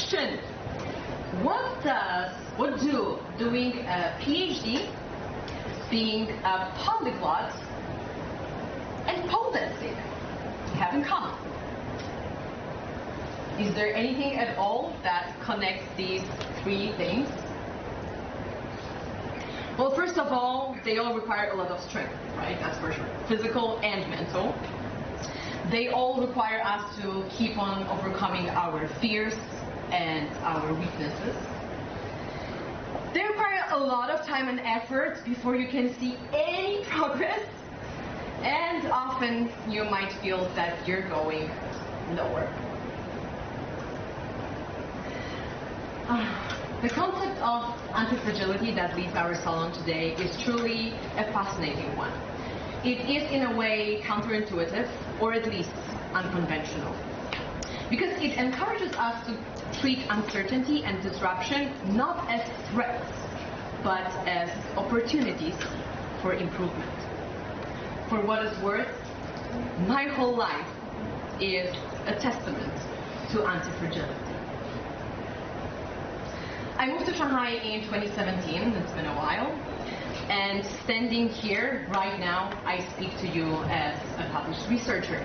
question. What do doing a PhD, being a polyglot, and pole dancing have in common? Is there anything at all that connects these three things? Well, first of all, they all require a lot of strength, right? That's for sure. Physical and mental. They all require us to keep on overcoming our fears and our weaknesses. They require a lot of time and effort before you can see any progress. And often you might feel that you're going nowhere. The concept of anti-fragility that leads our salon today is truly a fascinating one. It is in a way counterintuitive, or at least unconventional, because it encourages us to treat uncertainty and disruption not as threats, but as opportunities for improvement. For what it's worth, my whole life is a testament to anti-fragility. I moved to Shanghai in 2017, it's been a while, and standing here right now, I speak to you as a published researcher,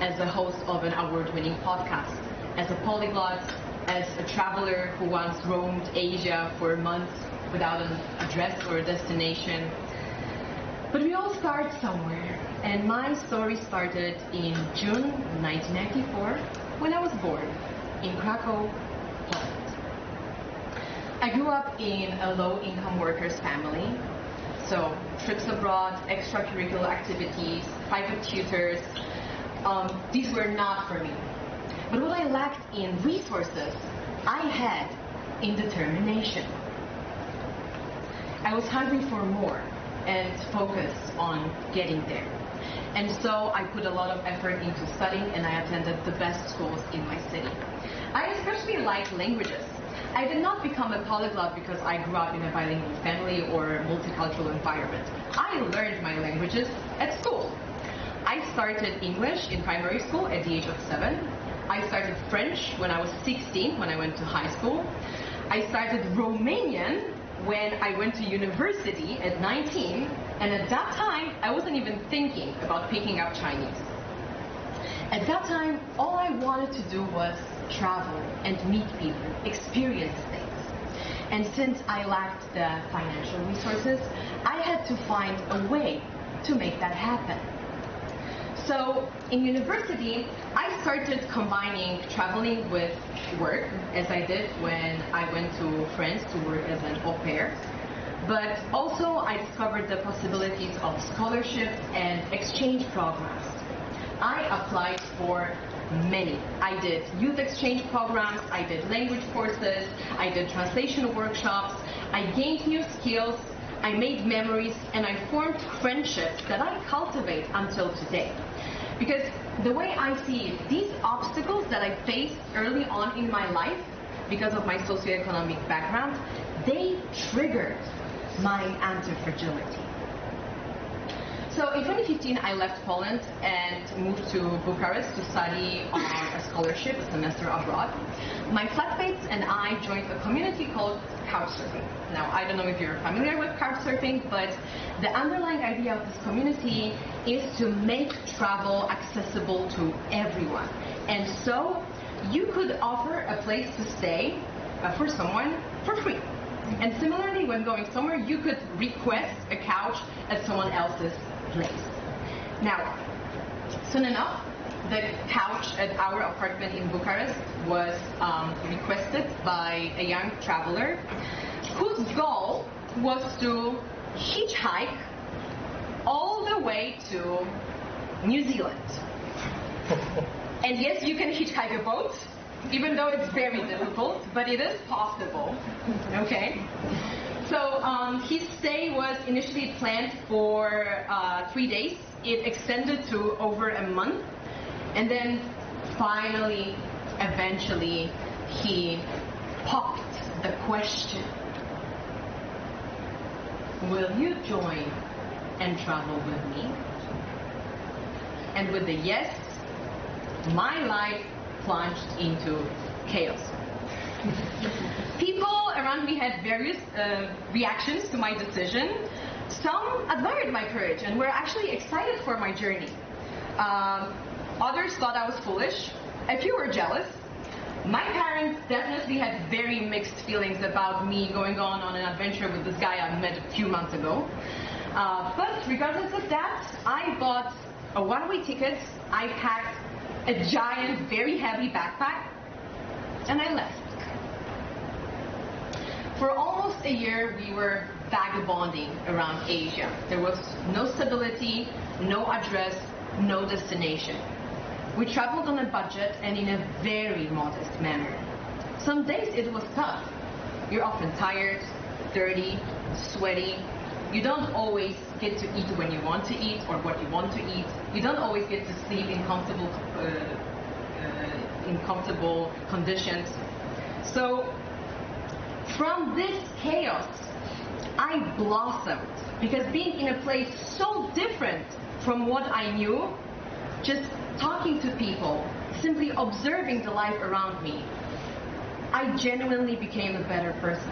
as a host of an award-winning podcast, as a polyglot, as a traveler who once roamed Asia for months without an address or a destination. But we all start somewhere, and my story started in June 1994 when I was born in Krakow, Poland. I grew up in a low-income workers' family, so trips abroad, extracurricular activities, private tutors, these were not for me. But what I lacked in resources, I had in determination. I was hungry for more and focused on getting there. And so I put a lot of effort into studying, and I attended the best schools in my city. I especially like languages. I did not become a polyglot because I grew up in a bilingual family or a multicultural environment. I learned my languages at school. I started English in primary school at the age of 7. I started French when I was 16, when I went to high school. I started Romanian when I went to university at 19, and at that time, I wasn't even thinking about picking up Chinese. At that time, all I wanted to do was travel and meet people, experience things. And since I lacked the financial resources, I had to find a way to make that happen. So in university, I started combining traveling with work, as I did when I went to France to work as an au pair. But also I discovered the possibilities of scholarships and exchange programs. I applied for many. I did youth exchange programs, I did language courses, I did translation workshops, I gained new skills, I made memories, and I formed friendships that I cultivate until today. Because the way I see it, these obstacles that I faced early on in my life, because of my socioeconomic background, they triggered my anti-fragility. So in 2015, I left Poland and moved to Bucharest to study on a scholarship, a semester abroad. My flatmates and I joined a community called Couchsurfing. Now, I don't know if you're familiar with Couchsurfing, but the underlying idea of this community is to make travel accessible to everyone. And so you could offer a place to stay for someone for free. And similarly, when going somewhere, you could request a couch at someone else's place. Now, soon enough, the couch at our apartment in Bucharest was requested by a young traveler whose goal was to hitchhike all the way to New Zealand. And yes, you can hitchhike a boat, even though it's very difficult, but it is possible, okay? So his stay was initially planned for 3 days. It extended to over a month. And then finally, eventually, he popped the question: will you join and travel with me? And with the yes, my life plunged into chaos. People around me had various reactions to my decision. Some admired my courage and were actually excited for my journey. Others thought I was foolish. A few were jealous. My parents definitely had very mixed feelings about me going on an adventure with this guy I met a few months ago. But regardless of that, I bought a one-way ticket, I packed a giant, very heavy backpack, and I left. For almost a year, we were vagabonding around Asia. There was no stability, no address, no destination. We traveled on a budget and in a very modest manner. Some days it was tough. You're often tired, dirty, sweaty. You don't always get to eat when you want to eat or what you want to eat. You don't always get to sleep in comfortable conditions. So from this chaos, I blossomed, because being in a place so different from what I knew, just talking to people, simply observing the life around me, I genuinely became a better person.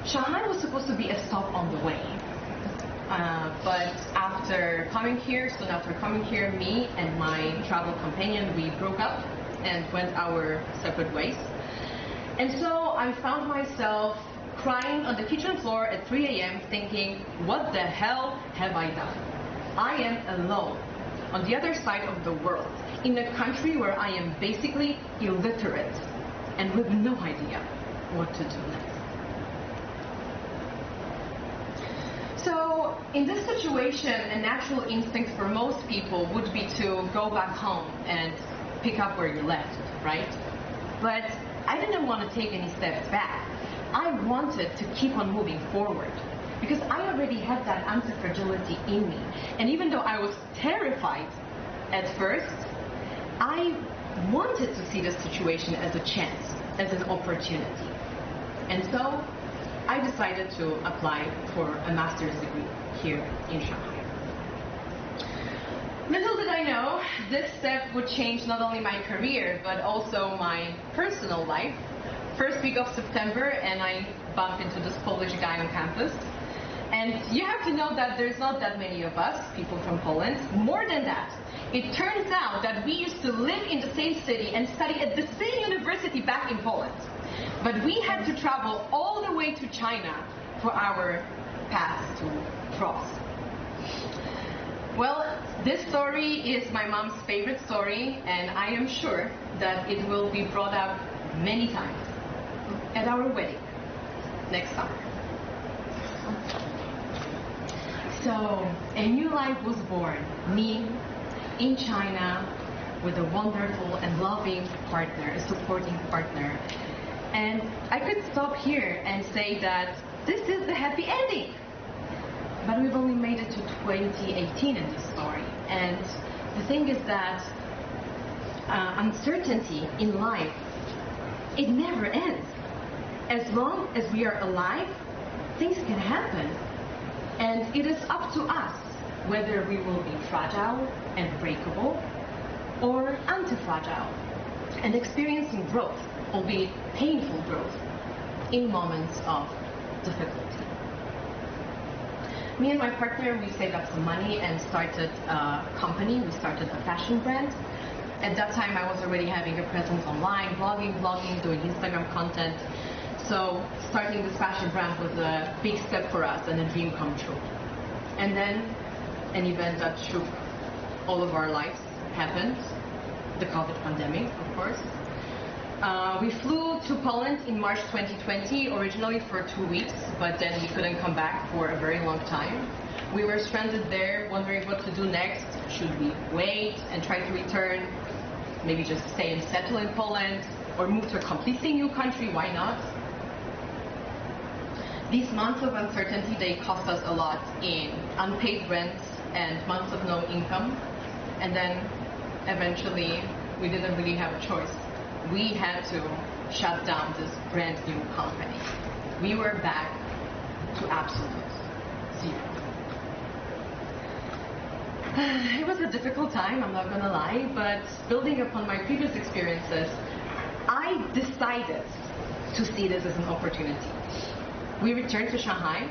Shanghai was supposed to be a stop on the way. But soon after coming here, me and my travel companion, we broke up and went our separate ways. And so I found myself crying on the kitchen floor at 3 a.m. thinking, what the hell have I done? I am alone on the other side of the world, in a country where I am basically illiterate and with no idea what to do next. So in this situation, a natural instinct for most people would be to go back home and pick up where you left, right? But I didn't want to take any steps back. I wanted to keep on moving forward, because I already had that anti-fragility in me. And even though I was terrified at first, I wanted to see this situation as a chance, as an opportunity. And so I decided to apply for a master's degree here in Shanghai. Little did I know, this step would change not only my career, but also my personal life. First week of September, and I bumped into this Polish guy on campus. And you have to know that there's not that many of us, people from Poland. More than that, it turns out that we used to live in the same city and study at the same university back in Poland. But we had to travel all the way to China for our paths to cross. Well, this story is my mom's favorite story, and I am sure that it will be brought up many times at our wedding next summer. So, a new life was born. Me, in China, with a wonderful and loving partner, a supporting partner. And I could stop here and say that this is the happy ending. But we've only made it to 2018 in this story. And the thing is that uncertainty in life, it never ends. As long as we are alive, things can happen. And it is up to us whether we will be fragile and breakable or anti-fragile and experiencing growth, albeit painful growth, in moments of difficulty. Me and my partner, we saved up some money and started a company. We started a fashion brand. At that time, I was already having a presence online, blogging, doing Instagram content. So starting this fashion brand was a big step for us and a dream come true. And then an event that shook all of our lives happened, the COVID pandemic, of course. We flew to Poland in March 2020, originally for 2 weeks, but then we couldn't come back for a very long time. We were stranded there, wondering what to do next. Should we wait and try to return, maybe just stay and settle in Poland, or move to a completely new country? Why not? These months of uncertainty, they cost us a lot in unpaid rent and months of no income. And then eventually, we didn't really have a choice. We had to shut down this brand new company. We were back to absolute zero. It was a difficult time, I'm not gonna lie, but building upon my previous experiences, I I decided to see this as an opportunity. We returned to Shanghai,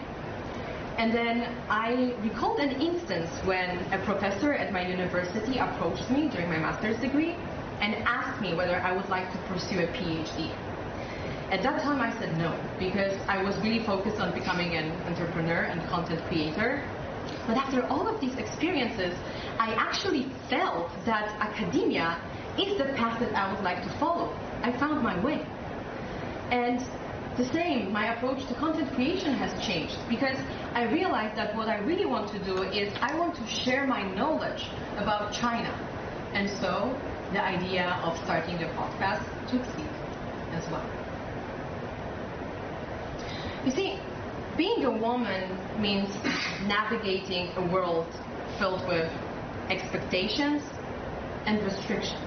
and then I recalled an instance when a professor at my university approached me during my master's degree and asked me whether I would like to pursue a PhD. At that time I said no, because I was really focused on becoming an entrepreneur and content creator. But after all of these experiences, I actually felt that academia is the path that I would like to follow. I found my way. And the same, my approach to content creation has changed, because I realized that what I really want to do is I want to share my knowledge about China. And so the idea of starting a podcast took seed as well. You see, being a woman means navigating a world filled with expectations and restrictions.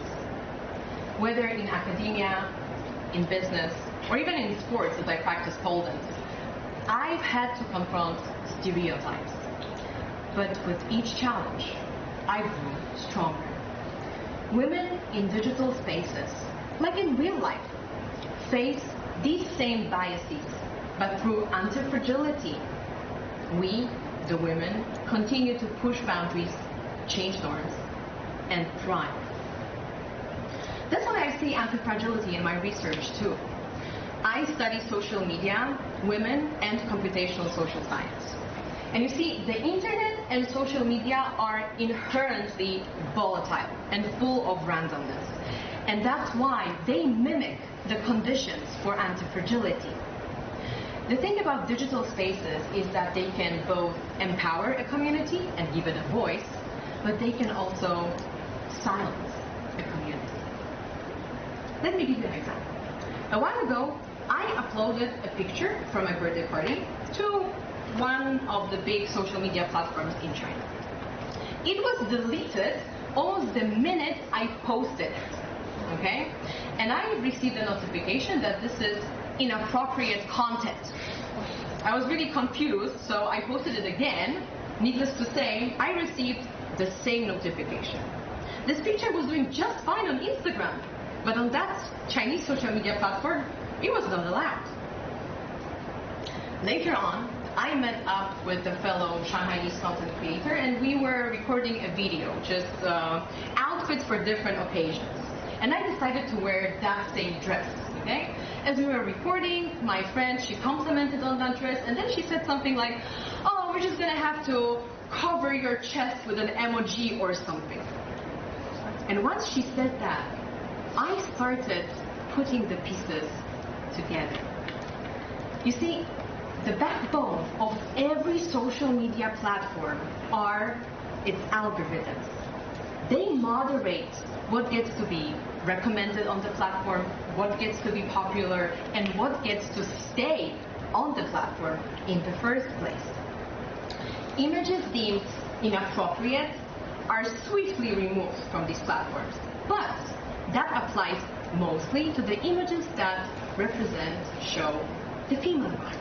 Whether in academia, in business, or even in sports as I practice pole dance, I've had to confront stereotypes. But with each challenge, I grew stronger. Women in digital spaces, like in real life, face these same biases, but through anti-fragility, we, the women, continue to push boundaries, change norms, and thrive. That's why I see anti-fragility in my research too. I study social media, women, and computational social science. And you see, the internet and social media are inherently volatile and full of randomness. And that's why they mimic the conditions for anti-fragility. The thing about digital spaces is that they can both empower a community and give it a voice, but they can also silence a community. Let me give you an example. A while ago, I uploaded a picture from my birthday party to one of the big social media platforms in China. It was deleted almost the minute I posted it, okay? And I received a notification that this is inappropriate content. I was really confused, so I posted it again. Needless to say, I received the same notification. This picture was doing just fine on Instagram, but on that Chinese social media platform, it was not allowed. Later on, I met up with a fellow Shanghainese content creator, and we were recording a video, just outfits for different occasions. And I decided to wear that same dress, okay? As we were recording, my friend, she complimented on that dress, and then she said something like, oh, we're just gonna have to cover your chest with an emoji or something. And once she said that, I started putting the pieces together. You see, the backbone of every social media platform are its algorithms. They moderate what gets to be recommended on the platform, what gets to be popular, and what gets to stay on the platform in the first place. Images deemed inappropriate are swiftly removed from these platforms, but that applies mostly to the images that represent, show the female body.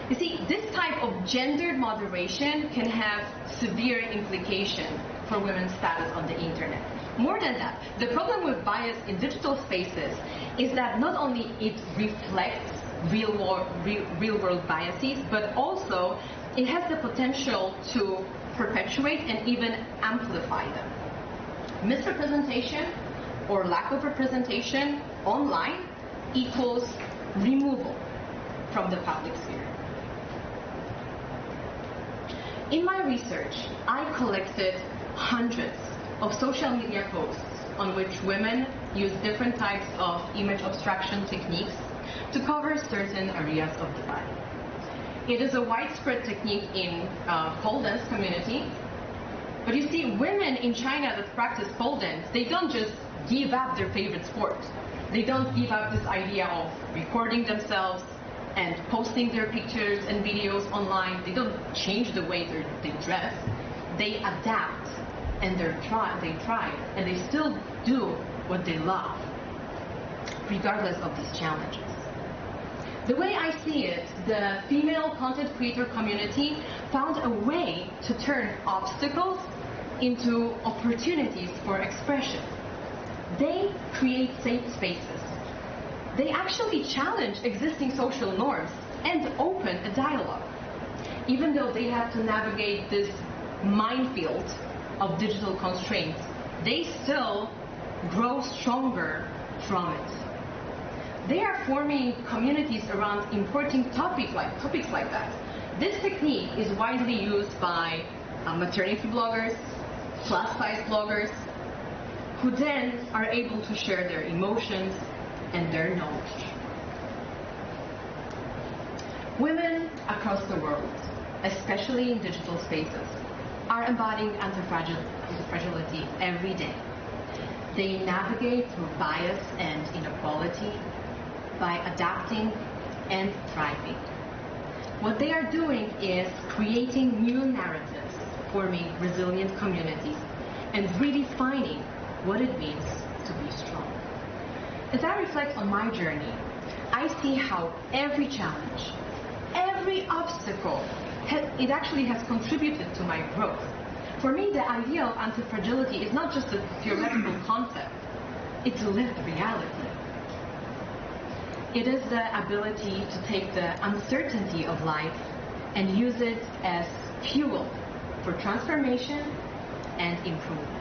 You see, this type of gendered moderation can have severe implications for women's status on the internet. More than that, the problem with bias in digital spaces is that not only it reflects real-world biases, but also it has the potential to perpetuate and even amplify them. Misrepresentation or lack of representation online equals removal from the public sphere. In my research, I collected hundreds of social media posts on which women use different types of image abstraction techniques to cover certain areas of the body. It is a widespread technique in pole dance community, but you see, women in China that practice pole dance, they don't just give up their favorite sport. They don't give up this idea of recording themselves and posting their pictures and videos online. They don't change the way they dress. They adapt and they try, and they still do what they love, regardless of these challenges. The way I see it, the female content creator community found a way to turn obstacles into opportunities for expression. They create safe spaces. They actually challenge existing social norms and open a dialogue. Even though they have to navigate this minefield of digital constraints, they still grow stronger from it. They are forming communities around important topics like that. This technique is widely used by maternity bloggers, plus-size bloggers, who then are able to share their emotions and their knowledge. Women across the world, especially in digital spaces, are embodying anti-fragility every day. They navigate through bias and inequality by adapting and thriving. What they are doing is creating new narratives, forming resilient communities, and redefining what it means to be strong. As I reflect on my journey, I see how every challenge, every obstacle, it actually has contributed to my growth. For me, the idea of anti-fragility is not just a theoretical concept, it's a lived reality. It is the ability to take the uncertainty of life and use it as fuel for transformation and improvement.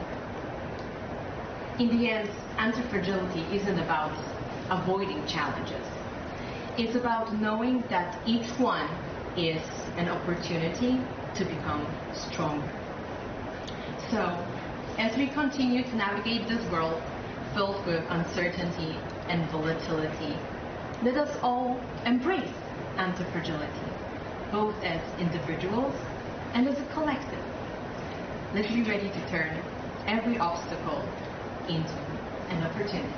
In the end, anti-fragility isn't about avoiding challenges. It's about knowing that each one is an opportunity to become stronger. So, as we continue to navigate this world filled with uncertainty and volatility, let us all embrace anti-fragility, both as individuals and as a collective. Let's be ready to turn every obstacle into an opportunity.